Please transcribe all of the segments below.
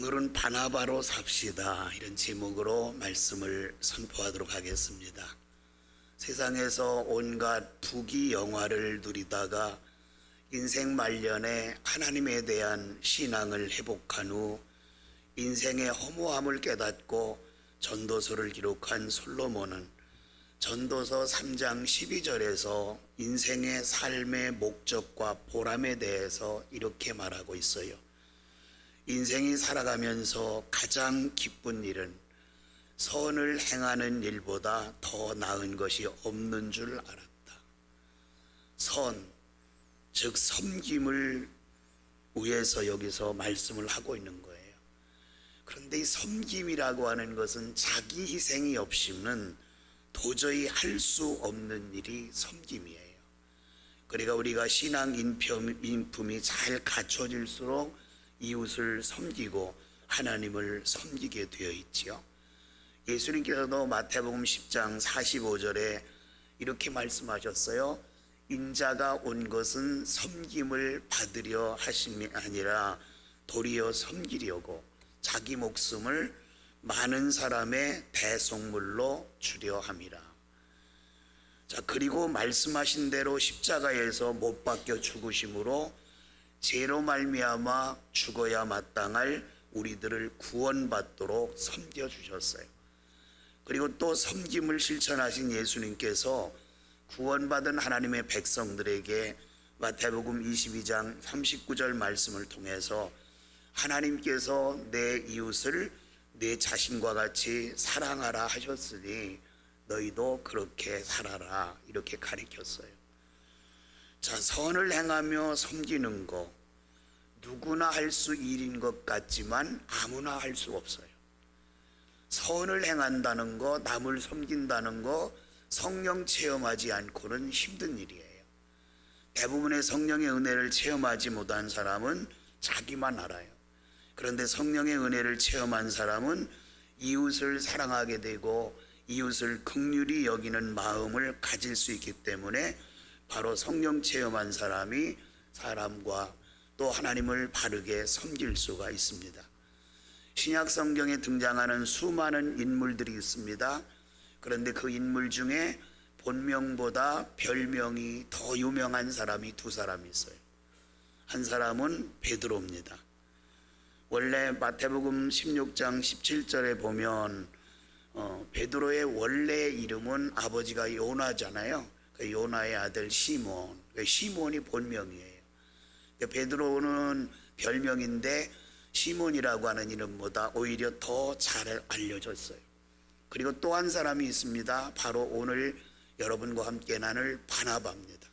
오늘은 바나바로 삽시다, 이런 제목으로 말씀을 선포하도록 하겠습니다. 세상에서 온갖 부귀 영화를 누리다가 인생 말년에 하나님에 대한 신앙을 회복한 후 인생의 허무함을 깨닫고 전도서를 기록한 솔로몬은 전도서 3장 12절에서 인생의 삶의 목적과 보람에 대해서 이렇게 말하고 있어요. 인생이 살아가면서 가장 기쁜 일은 선을 행하는 일보다 더 나은 것이 없는 줄 알았다. 선, 즉 섬김을 위해서 여기서 말씀을 하고 있는 거예요. 그런데 이 섬김이라고 하는 것은 자기 희생이 없이는 도저히 할 수 없는 일이 섬김이에요. 그러니까 우리가 신앙 인품이 잘 갖춰질수록 이웃을 섬기고 하나님을 섬기게 되어 있지요. 예수님께서도 마태복음 10장 45절에 이렇게 말씀하셨어요. 인자가 온 것은 섬김을 받으려 하심이 아니라 도리어 섬기려고 자기 목숨을 많은 사람의 대속물로 주려 함이라. 자, 그리고 말씀하신 대로 십자가에서 못 박혀 죽으심으로 죄로 말미암아 죽어야 마땅할 우리들을 구원받도록 섬겨주셨어요. 그리고 또 섬김을 실천하신 예수님께서 구원받은 하나님의 백성들에게 마태복음 22장 39절 말씀을 통해서 하나님께서 내 이웃을 내 자신과 같이 사랑하라 하셨으니 너희도 그렇게 살아라, 이렇게 가르쳤어요. 자, 선을 행하며 섬기는 거 누구나 할 수 일인 것 같지만 아무나 할 수 없어요. 선을 행한다는 거, 남을 섬긴다는 거 성령 체험하지 않고는 힘든 일이에요. 대부분의 성령의 은혜를 체험하지 못한 사람은 자기만 알아요. 그런데 성령의 은혜를 체험한 사람은 이웃을 사랑하게 되고 이웃을 긍휼히 여기는 마음을 가질 수 있기 때문에 바로 성령 체험한 사람이 사람과 또 하나님을 바르게 섬길 수가 있습니다. 신약 성경에 등장하는 수많은 인물들이 있습니다. 그런데 그 인물 중에 본명보다 별명이 더 유명한 사람이 두 사람이 있어요. 한 사람은 베드로입니다. 원래 마태복음 16장 17절에 보면 베드로의 원래 이름은 아버지가 요나잖아요. 요나의 아들 시몬, 시몬이 본명이에요. 베드로는 별명인데 시몬이라고 하는 이름보다 오히려 더 잘 알려졌어요. 그리고 또 한 사람이 있습니다. 바로 오늘 여러분과 함께 나눌 바나바입니다.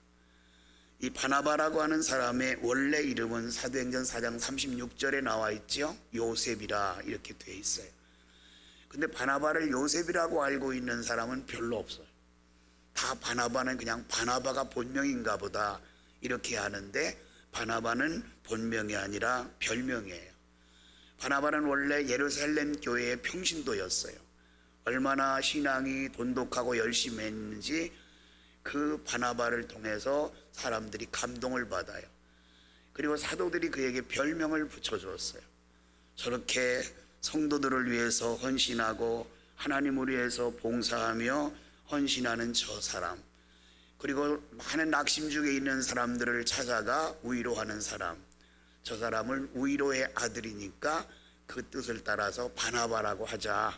이 바나바라고 하는 사람의 원래 이름은 사도행전 4장 36절에 나와 있죠. 요셉이라 이렇게 돼 있어요. 근데 바나바를 요셉이라고 알고 있는 사람은 별로 없어요. 다 바나바는 그냥 바나바가 본명인가 보다 이렇게 하는데 바나바는 본명이 아니라 별명이에요. 바나바는 원래 예루살렘 교회의 평신도였어요. 얼마나 신앙이 돈독하고 열심히 했는지 그 바나바를 통해서 사람들이 감동을 받아요. 그리고 사도들이 그에게 별명을 붙여줬어요. 저렇게 성도들을 위해서 헌신하고 하나님을 위해서 봉사하며 헌신하는 저 사람, 그리고 많은 낙심 중에 있는 사람들을 찾아가 위로하는 사람, 저 사람을 위로의 아들이니까 그 뜻을 따라서 바나바라고 하자.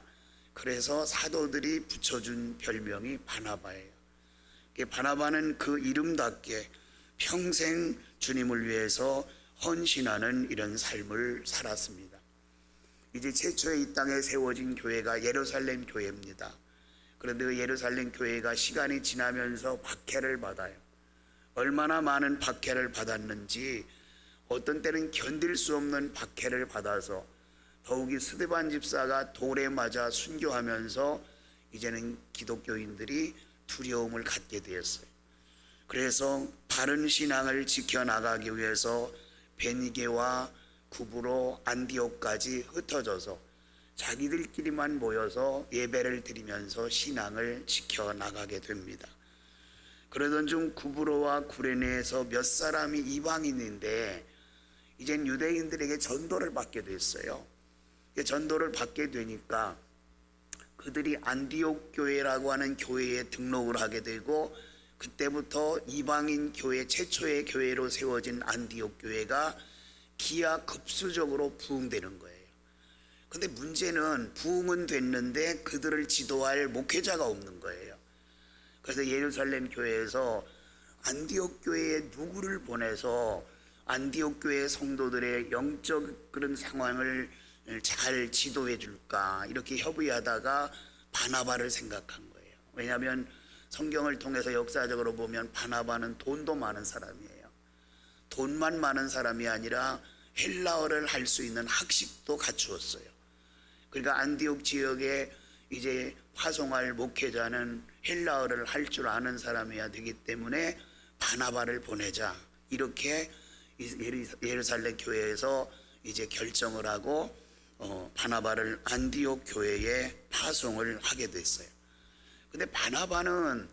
그래서 사도들이 붙여준 별명이 바나바예요. 바나바는 그 이름답게 평생 주님을 위해서 헌신하는 이런 삶을 살았습니다. 이제 최초의 이 땅에 세워진 교회가 예루살렘 교회입니다. 그런데 그 예루살렘 교회가 시간이 지나면서 박해를 받아요. 얼마나 많은 박해를 받았는지 어떤 때는 견딜 수 없는 박해를 받아서 더욱이 스데반 집사가 돌에 맞아 순교하면서 이제는 기독교인들이 두려움을 갖게 되었어요. 그래서 바른 신앙을 지켜나가기 위해서 베니게와 구브로, 안디옥까지 흩어져서 자기들끼리만 모여서 예배를 드리면서 신앙을 지켜나가게 됩니다. 그러던 중 구브로와 구레네에서 몇 사람이 이방인인데 이젠 유대인들에게 전도를 받게 됐어요. 전도를 받게 되니까 그들이 안디옥 교회라고 하는 교회에 등록을 하게 되고, 그때부터 이방인 교회 최초의 교회로 세워진 안디옥 교회가 기하급수적으로 부흥되는 거예요. 근데 문제는 부흥은 됐는데 그들을 지도할 목회자가 없는 거예요. 그래서 예루살렘 교회에서 안디옥 교회에 누구를 보내서 안디옥 교회 성도들의 영적 그런 상황을 잘 지도해 줄까, 이렇게 협의하다가 바나바를 생각한 거예요. 왜냐하면 성경을 통해서 역사적으로 보면 바나바는 돈도 많은 사람이에요. 돈만 많은 사람이 아니라 헬라어를 할 수 있는 학식도 갖추었어요. 그러니까 안디옥 지역에 이제 파송할 목회자는 헬라어를 할 줄 아는 사람이어야 되기 때문에 바나바를 보내자, 이렇게 예루살렘 교회에서 이제 결정을 하고 바나바를 안디옥 교회에 파송을 하게 됐어요. 근데 바나바는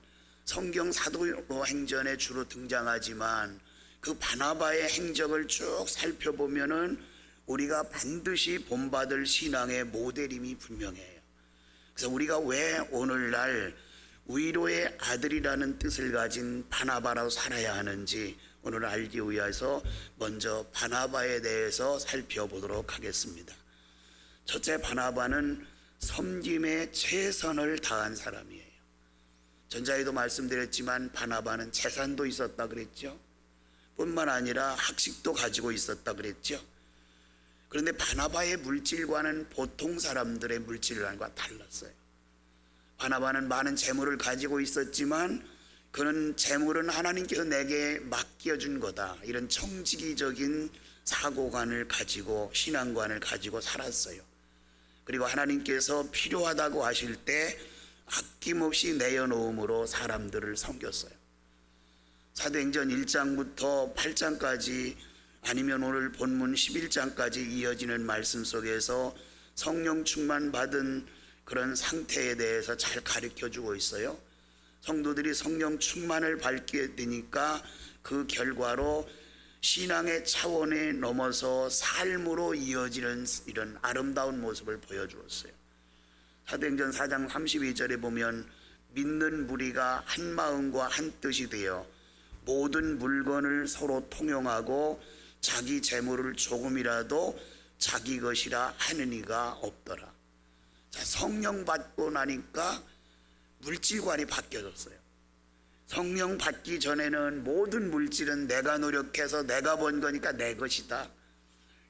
성경 사도행전에 주로 등장하지만 그 바나바의 행적을 쭉 살펴보면은 우리가 반드시 본받을 신앙의 모델임이 분명해요. 그래서 우리가 왜 오늘날 위로의 아들이라는 뜻을 가진 바나바로 살아야 하는지 오늘 알기 위해서 먼저 바나바에 대해서 살펴보도록 하겠습니다. 첫째, 바나바는 섬김에 최선을 다한 사람이에요. 전자에도 말씀드렸지만 바나바는 재산도 있었다 그랬죠. 뿐만 아니라 학식도 가지고 있었다 그랬죠. 그런데 바나바의 물질과는 보통 사람들의 물질과 달랐어요. 바나바는 많은 재물을 가지고 있었지만 그는 재물은 하나님께서 내게 맡겨준 거다, 이런 청지기적인 사고관을 가지고 신앙관을 가지고 살았어요. 그리고 하나님께서 필요하다고 하실 때 아낌없이 내어놓음으로 사람들을 섬겼어요. 사도행전 1장부터 8장까지 아니면 오늘 본문 11장까지 이어지는 말씀 속에서 성령 충만 받은 그런 상태에 대해서 잘 가르쳐주고 있어요. 성도들이 성령 충만을 받게 되니까 그 결과로 신앙의 차원에 넘어서 삶으로 이어지는 이런 아름다운 모습을 보여주었어요. 사도행전 4장 32절에 보면 믿는 무리가 한 마음과 한 뜻이 되어 모든 물건을 서로 통용하고 자기 재물을 조금이라도 자기 것이라 하는 이가 없더라. 자, 성령 받고 나니까 물질관이 바뀌어졌어요. 성령 받기 전에는 모든 물질은 내가 노력해서 내가 번 거니까 내 것이다.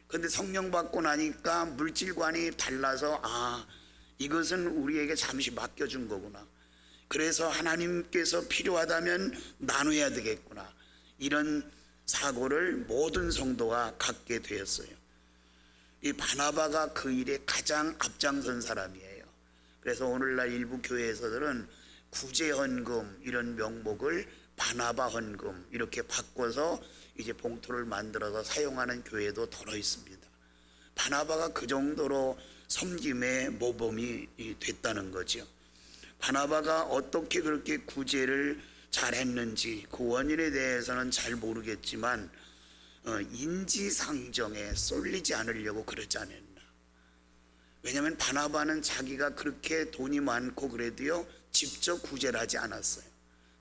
그런데 성령 받고 나니까 물질관이 달라서 이것은 우리에게 잠시 맡겨준 거구나. 그래서 하나님께서 필요하다면 나눠야 되겠구나. 이런 사고를 모든 성도가 갖게 되었어요. 이 바나바가 그 일에 가장 앞장선 사람이에요. 그래서 오늘날 일부 교회에서들은 구제헌금 이런 명목을 바나바 헌금 이렇게 바꿔서 이제 봉투를 만들어서 사용하는 교회도 더러 있습니다. 바나바가 그 정도로 섬김의 모범이 됐다는 거죠. 바나바가 어떻게 그렇게 구제를 잘했는지 그 원인에 대해서는 잘 모르겠지만 인지상정에 쏠리지 않으려고 그러지 않았나. 왜냐하면 바나바는 자기가 그렇게 돈이 많고 그래도요 직접 구제를 하지 않았어요.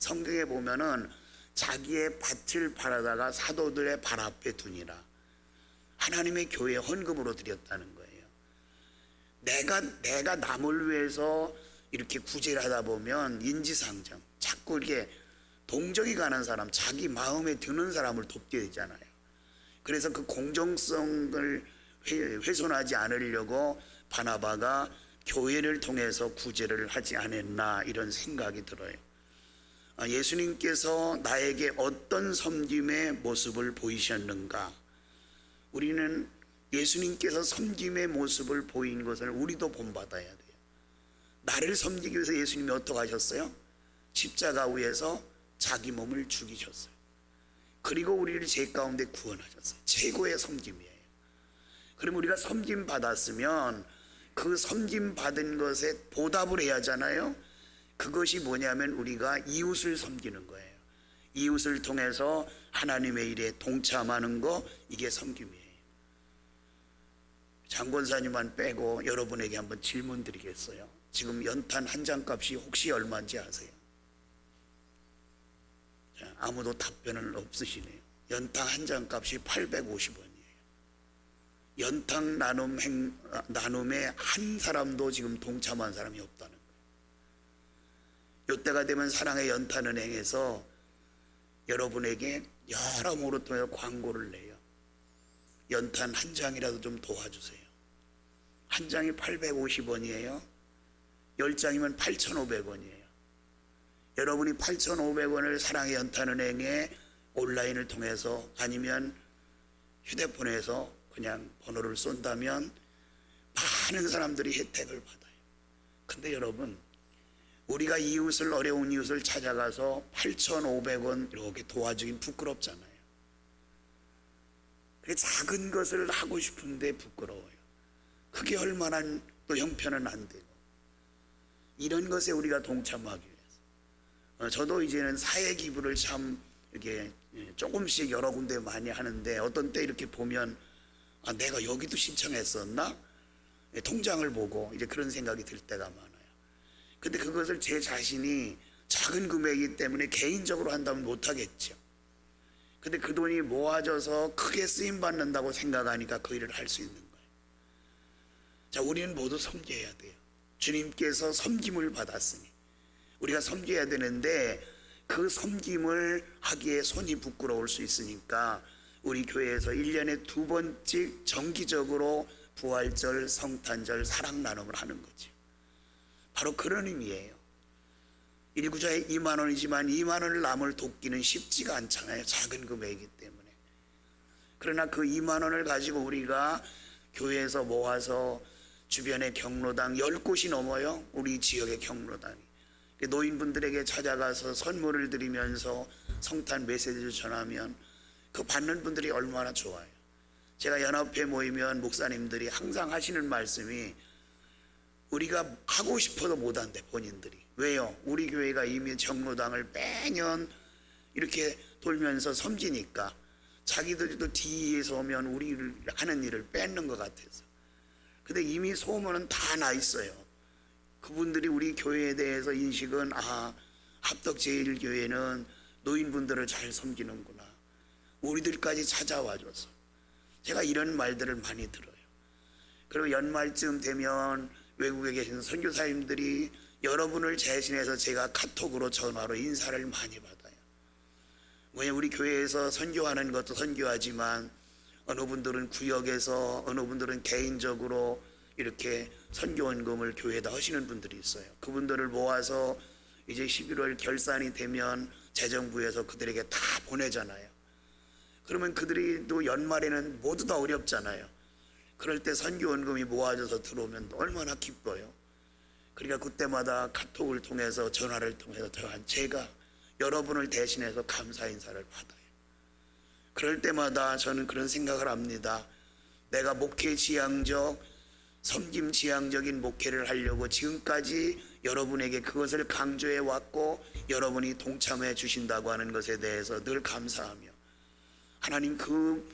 성경에 보면은 자기의 밭을 팔아다가 사도들의 발 앞에 두니라. 하나님의 교회 헌금으로 드렸다는 거예요. 내가 남을 위해서 이렇게 구제를 하다 보면 인지상정, 자꾸 이렇게 동정이 가는 사람, 자기 마음에 드는 사람을 돕게 되잖아요. 그래서 그 공정성을 훼손하지 않으려고 바나바가 교회를 통해서 구제를 하지 않았나, 이런 생각이 들어요. 예수님께서 나에게 어떤 섬김의 모습을 보이셨는가? 우리는 예수님께서 섬김의 모습을 보인 것을 우리도 본받아야 돼요. 나를 섬기기 위해서 예수님이 어떻게 하셨어요? 십자가 위에서 자기 몸을 죽이셨어요. 그리고 우리를 죄 가운데 구원하셨어요. 최고의 섬김이에요. 그럼 우리가 섬김 받았으면 그 섬김 받은 것에 보답을 해야 하잖아요. 그것이 뭐냐면 우리가 이웃을 섬기는 거예요. 이웃을 통해서 하나님의 일에 동참하는 거, 이게 섬김이에요. 장권사님만 빼고 여러분에게 한번 질문 드리겠어요. 지금 연탄 한 장 값이 혹시 얼마인지 아세요? 자, 아무도 답변은 없으시네요. 연탄 한 장 값이 850원이에요. 연탄 나눔에 한 사람도 지금 동참한 사람이 없다는 거예요. 이때가 되면 사랑의 연탄은행에서 여러분에게 여러모로 통해서 광고를 내요. 연탄 한 장이라도 좀 도와주세요. 한 장이 850원이에요. 10장이면 8,500원이에요. 여러분이 8,500원을 사랑의 연탄은행에 온라인을 통해서 아니면 휴대폰에서 그냥 번호를 쏜다면 많은 사람들이 혜택을 받아요. 근데 여러분, 우리가 이웃을, 어려운 이웃을 찾아가서 8,500원 이렇게 도와주긴 부끄럽잖아요. 작은 것을 하고 싶은데 부끄러워요. 그게 얼마나 또 형편은 안 되고. 이런 것에 우리가 동참하기 위해서. 저도 이제는 사회 기부를 참 이렇게 조금씩 여러 군데 많이 하는데, 어떤 때 이렇게 보면 내가 여기도 신청했었나? 통장을 보고 이제 그런 생각이 들 때가 많아요. 근데 그것을 제 자신이 작은 금액이기 때문에 개인적으로 한다면 못하겠죠. 근데 그 돈이 모아져서 크게 쓰임받는다고 생각하니까 그 일을 할 수 있는 거예요. 자, 우리는 모두 섬겨야 돼요. 주님께서 섬김을 받았으니 우리가 섬겨야 되는데, 그 섬김을 하기에 손이 부끄러울 수 있으니까 우리 교회에서 1년에 2번씩 정기적으로 부활절, 성탄절, 사랑 나눔을 하는 거죠. 바로 그런 의미예요. 일구자에 2만 원이지만 2만 원을 남을 돕기는 쉽지가 않잖아요. 작은 금액이기 때문에. 그러나 그 2만 원을 가지고 우리가 교회에서 모아서 주변의 경로당 10곳이 넘어요. 우리 지역의 경로당이. 노인분들에게 찾아가서 선물을 드리면서 성탄 메시지를 전하면 그 받는 분들이 얼마나 좋아요. 제가 연합회 모이면 목사님들이 항상 하시는 말씀이, 우리가 하고 싶어도 못한대, 본인들이. 왜요? 우리 교회가 이미 경로당을 매년 이렇게 돌면서 섬기니까 자기들도 뒤에서 오면 우리 하는 일을 뺏는 것 같아서. 근데 이미 소문은 다 나 있어요. 그분들이 우리 교회에 대해서 인식은, 합덕제일교회는 노인분들을 잘 섬기는구나. 우리들까지 찾아와줘서. 제가 이런 말들을 많이 들어요. 그리고 연말쯤 되면 외국에 계신 선교사님들이 여러분을 대신해서 제가 카톡으로 전화로 인사를 많이 받아요. 왜냐하면 우리 교회에서 선교하는 것도 선교하지만 어느 분들은 구역에서, 어느 분들은 개인적으로 이렇게 선교원금을 교회에다 하시는 분들이 있어요. 그분들을 모아서 이제 11월 결산이 되면 재정부에서 그들에게 다 보내잖아요. 그러면 그들이 또 연말에는 모두 다 어렵잖아요. 그럴 때 선교원금이 모아져서 들어오면 얼마나 기뻐요. 그러니까 그때마다 카톡을 통해서, 전화를 통해서 제가 여러분을 대신해서 감사 인사를 받아요. 그럴 때마다 저는 그런 생각을 합니다. 내가 목회 지향적, 섬김 지향적인 목회를 하려고 지금까지 여러분에게 그것을 강조해 왔고, 여러분이 동참해 주신다고 하는 것에 대해서 늘 감사하며, 하나님 그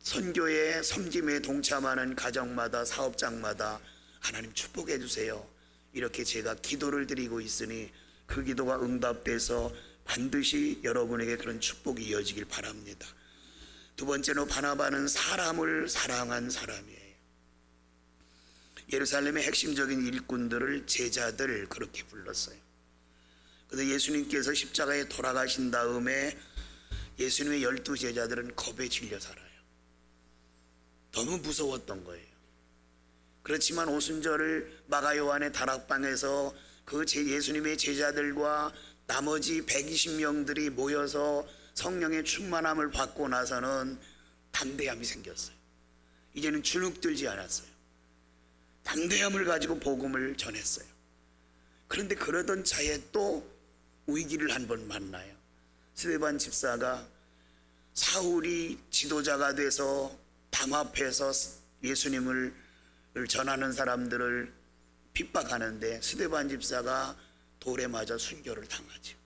선교에, 섬김에 동참하는 가정마다, 사업장마다 하나님 축복해 주세요. 이렇게 제가 기도를 드리고 있으니 그 기도가 응답돼서 반드시 여러분에게 그런 축복이 이어지길 바랍니다. 두 번째로, 바나바는 사람을 사랑한 사람이에요. 예루살렘의 핵심적인 일꾼들을 제자들 그렇게 불렀어요. 그런데 예수님께서 십자가에 돌아가신 다음에 예수님의 12제자들은 겁에 질려 살아요. 너무 무서웠던 거예요. 그렇지만 오순절을 마가 요한의 다락방에서 그 예수님의 제자들과 나머지 120명들이 모여서 성령의 충만함을 받고 나서는 담대함이 생겼어요. 이제는 주눅들지 않았어요. 담대함을 가지고 복음을 전했어요. 그런데 그러던 차에 또 위기를 한 번 만나요. 스데반 집사가 사울이 지도자가 돼서 담 앞에서 예수님을 전하는 사람들을 핍박하는데 스데반 집사가 돌에 맞아 순교를 당하죠.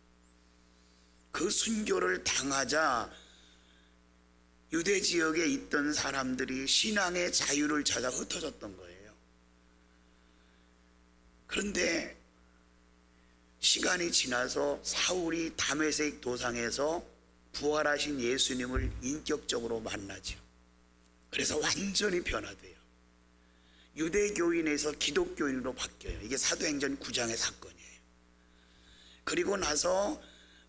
그 순교를 당하자 유대 지역에 있던 사람들이 신앙의 자유를 찾아 흩어졌던 거예요. 그런데 시간이 지나서 사울이 다메섹 도상에서 부활하신 예수님을 인격적으로 만나죠. 그래서 완전히 변화돼요. 유대교인에서 기독교인으로 바뀌어요. 이게 사도행전 9장의 사건이에요. 그리고 나서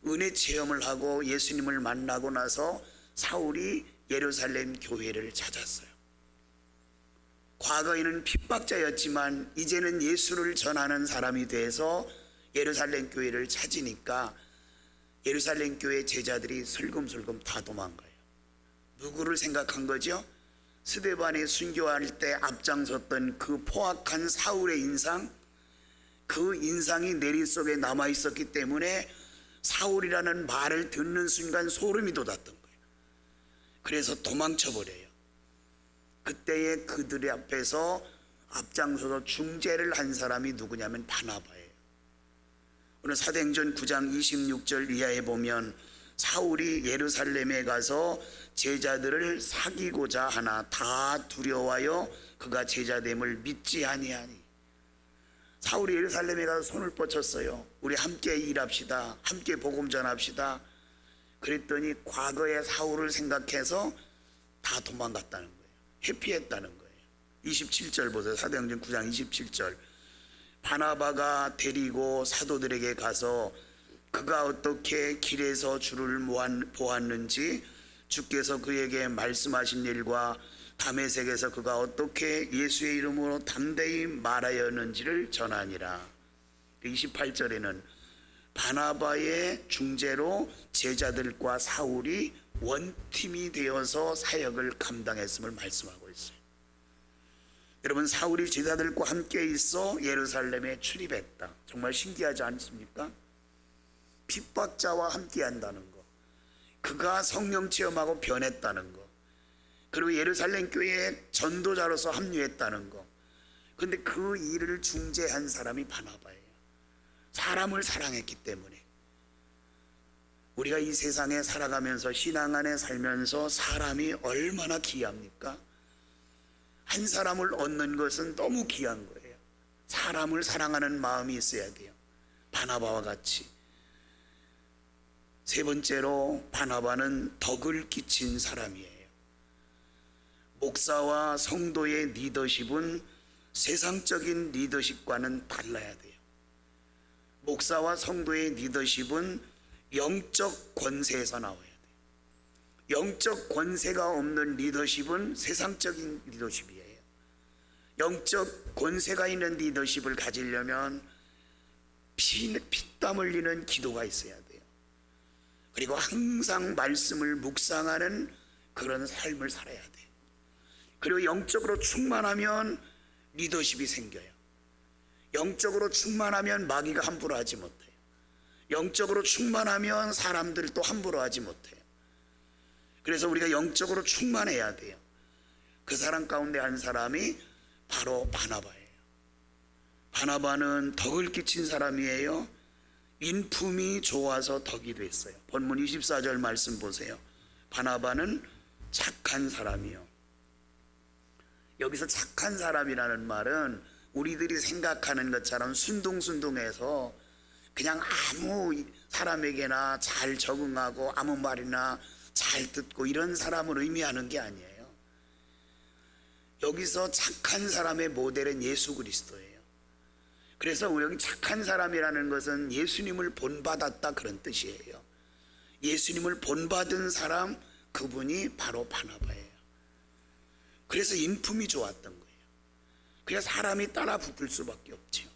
은혜 체험을 하고 예수님을 만나고 나서 사울이 예루살렘 교회를 찾았어요. 과거에는 핍박자였지만 이제는 예수를 전하는 사람이 돼서 예루살렘 교회를 찾으니까 예루살렘 교회 제자들이 슬금슬금 다 도망가요. 누구를 생각한 거죠? 스데반이 순교할 때 앞장섰던 그 포악한 사울의 인상, 그 인상이 내리 속에 남아 있었기 때문에 사울이라는 말을 듣는 순간 소름이 돋았던 거예요. 그래서 도망쳐 버려요. 그때에 그들의 앞에서 앞장서서 중재를 한 사람이 누구냐면 바나바예요. 오늘 사도행전 9장 26절 이하에 보면 사울이 예루살렘에 가서 제자들을 사귀고자 하나 다 두려워하여 그가 제자됨을 믿지 아니하니. 사울이 예루살렘에 가서 손을 뻗쳤어요. 우리 함께 일합시다. 함께 복음 전합시다. 그랬더니 과거의 사울을 생각해서 다 도망갔다는 거예요. 회피했다는 거예요. 27절 보세요. 사도행전 9장 27절. 바나바가 데리고 사도들에게 가서 그가 어떻게 길에서 주를 보았는지, 주께서 그에게 말씀하신 일과 다메섹에서 그가 어떻게 예수의 이름으로 담대히 말하였는지를 전하니라. 28절에는 바나바의 중재로 제자들과 사울이 원팀이 되어서 사역을 감당했음을 말씀하고 있어요. 여러분, 사울이 제자들과 함께 있어 예루살렘에 출입했다. 정말 신기하지 않습니까? 핍박자와 함께 한다는 거, 그가 성령 체험하고 변했다는 거, 그리고 예루살렘 교회에 전도자로서 합류했다는 거. 그런데 그 일을 중재한 사람이 바나바예요. 사람을 사랑했기 때문에. 우리가 이 세상에 살아가면서 신앙 안에 살면서 사람이 얼마나 귀합니까? 한 사람을 얻는 것은 너무 귀한 거예요. 사람을 사랑하는 마음이 있어야 돼요. 바나바와 같이. 세 번째로 바나바는 덕을 끼친 사람이에요. 목사와 성도의 리더십은 세상적인 리더십과는 달라야 돼요. 목사와 성도의 리더십은 영적 권세에서 나와야 돼요. 영적 권세가 없는 리더십은 세상적인 리더십이에요. 영적 권세가 있는 리더십을 가지려면 피땀 흘리는 기도가 있어야 돼요. 그리고 항상 말씀을 묵상하는 그런 삶을 살아야 돼요. 그리고 영적으로 충만하면 리더십이 생겨요. 영적으로 충만하면 마귀가 함부로 하지 못해요. 영적으로 충만하면 사람들도 함부로 하지 못해요. 그래서 우리가 영적으로 충만해야 돼요. 그 사람 가운데 한 사람이 바로 바나바예요. 바나바는 덕을 끼친 사람이에요. 인품이 좋아서 덕이 됐어요. 본문 24절 말씀 보세요. 바나바는 착한 사람이요. 여기서 착한 사람이라는 말은 우리들이 생각하는 것처럼 순둥순둥해서 그냥 아무 사람에게나 잘 적응하고 아무 말이나 잘 듣고 이런 사람을 의미하는 게 아니에요. 여기서 착한 사람의 모델은 예수 그리스도예요. 그래서 여기 착한 사람이라는 것은 예수님을 본받았다 그런 뜻이에요. 예수님을 본받은 사람, 그분이 바로 바나바예요. 그래서 인품이 좋았던 거예요. 그래서 사람이 따라 붙을 수밖에 없죠.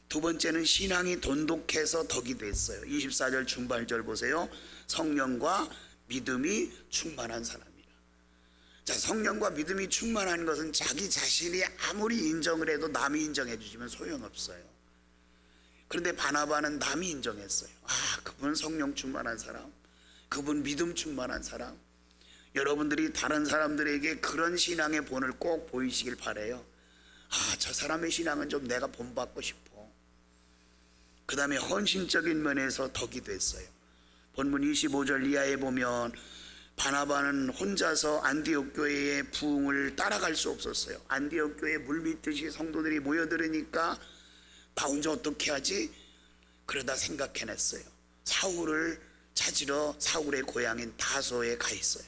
두 번째는 신앙이 돈독해서 덕이 됐어요. 24절 중반절 보세요. 성령과 믿음이 충만한 사람이라. 자, 성령과 믿음이 충만한 것은 자기 자신이 아무리 인정을 해도 남이 인정해 주시면 소용없어요. 그런데 바나바는 남이 인정했어요. 아, 그분 성령 충만한 사람, 그분 믿음 충만한 사람. 여러분들이 다른 사람들에게 그런 신앙의 본을 꼭 보이시길 바라요. 아, 저 사람의 신앙은 좀 내가 본받고 싶어. 그 다음에 헌신적인 면에서 덕이 됐어요. 본문 25절 이하에 보면 바나바는 혼자서 안디옥 교회의 부흥을 따라갈 수 없었어요. 안디옥 교회에 물밀듯이 성도들이 모여들으니까 나 혼자 어떻게 하지? 그러다 생각해냈어요. 사울을 찾으러 사울의 고향인 다소에 가 있어요.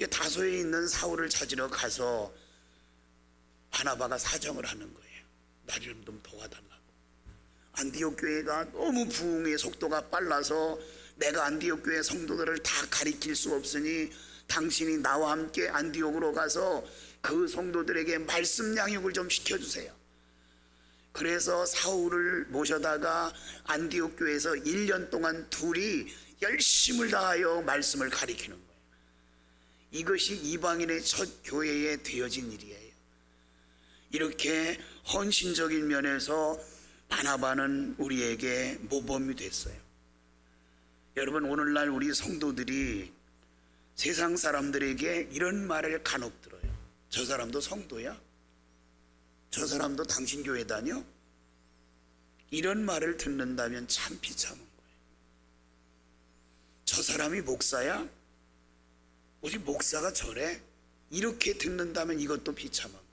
다소에 있는 사울을 찾으러 가서 바나바가 사정을 하는 거예요. 나를 좀 도와달라고. 안디옥 교회가 너무 부흥의 속도가 빨라서 내가 안디옥 교회 성도들을 다 가리킬 수 없으니 당신이 나와 함께 안디옥으로 가서 그 성도들에게 말씀 양육을 좀 시켜주세요. 그래서 사울을 모셔다가 안디옥 교회에서 1년 동안 둘이 열심을 다하여 말씀을 가리키는 거예요. 이것이 이방인의 첫 교회에 되어진 일이에요. 이렇게 헌신적인 면에서 바나바는 우리에게 모범이 됐어요. 여러분, 오늘날 우리 성도들이 세상 사람들에게 이런 말을 간혹 들어요. 저 사람도 성도야? 저 사람도 당신 교회 다녀? 이런 말을 듣는다면 참 비참한 거예요. 저 사람이 목사야? 오직 목사가 저래? 이렇게 듣는다면 이것도 비참한 거예요.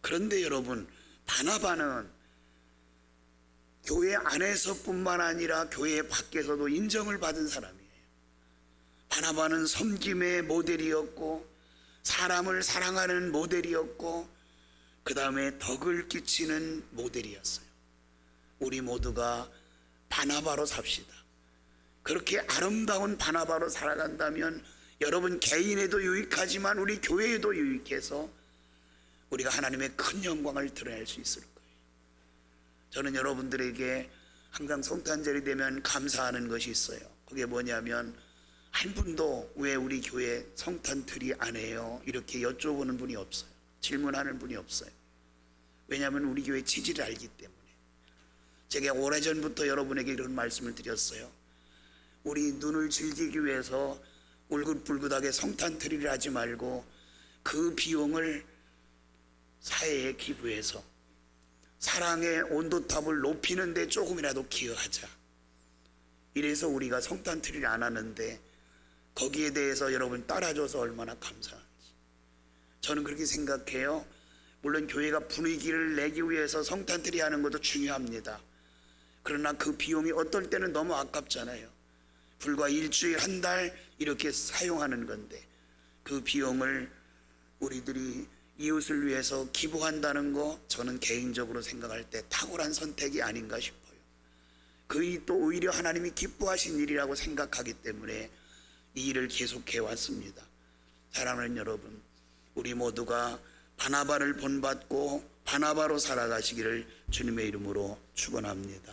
그런데 여러분, 바나바는 교회 안에서뿐만 아니라 교회 밖에서도 인정을 받은 사람이에요. 바나바는 섬김의 모델이었고 사람을 사랑하는 모델이었고 그 다음에 덕을 끼치는 모델이었어요. 우리 모두가 바나바로 삽시다. 그렇게 아름다운 바나바로 살아간다면 여러분 개인에도 유익하지만 우리 교회에도 유익해서 우리가 하나님의 큰 영광을 드러낼 수 있을 거예요. 저는 여러분들에게 항상 성탄절이 되면 감사하는 것이 있어요. 그게 뭐냐면 한 분도 왜 우리 교회 성탄트리 안 해요? 이렇게 여쭤보는 분이 없어요. 질문하는 분이 없어요. 왜냐하면 우리 교회 취지를 알기 때문에. 제가 오래전부터 여러분에게 이런 말씀을 드렸어요. 우리 눈을 즐기기 위해서 울긋불긋하게 성탄트리를 하지 말고 그 비용을 사회에 기부해서 사랑의 온도탑을 높이는 데 조금이라도 기여하자. 이래서 우리가 성탄트리를 안 하는데 거기에 대해서 여러분 따라줘서 얼마나 감사한지. 저는 그렇게 생각해요. 물론 교회가 분위기를 내기 위해서 성탄트리 하는 것도 중요합니다. 그러나 그 비용이 어떨 때는 너무 아깝잖아요. 불과 일주일, 한 달 이렇게 사용하는 건데 그 비용을 우리들이 이웃을 위해서 기부한다는 거 저는 개인적으로 생각할 때 탁월한 선택이 아닌가 싶어요. 그이 또 오히려 하나님이 기뻐하신 일이라고 생각하기 때문에 이 일을 계속해 왔습니다. 사랑하는 여러분, 우리 모두가 바나바를 본받고 바나바로 살아가시기를 주님의 이름으로 축원합니다.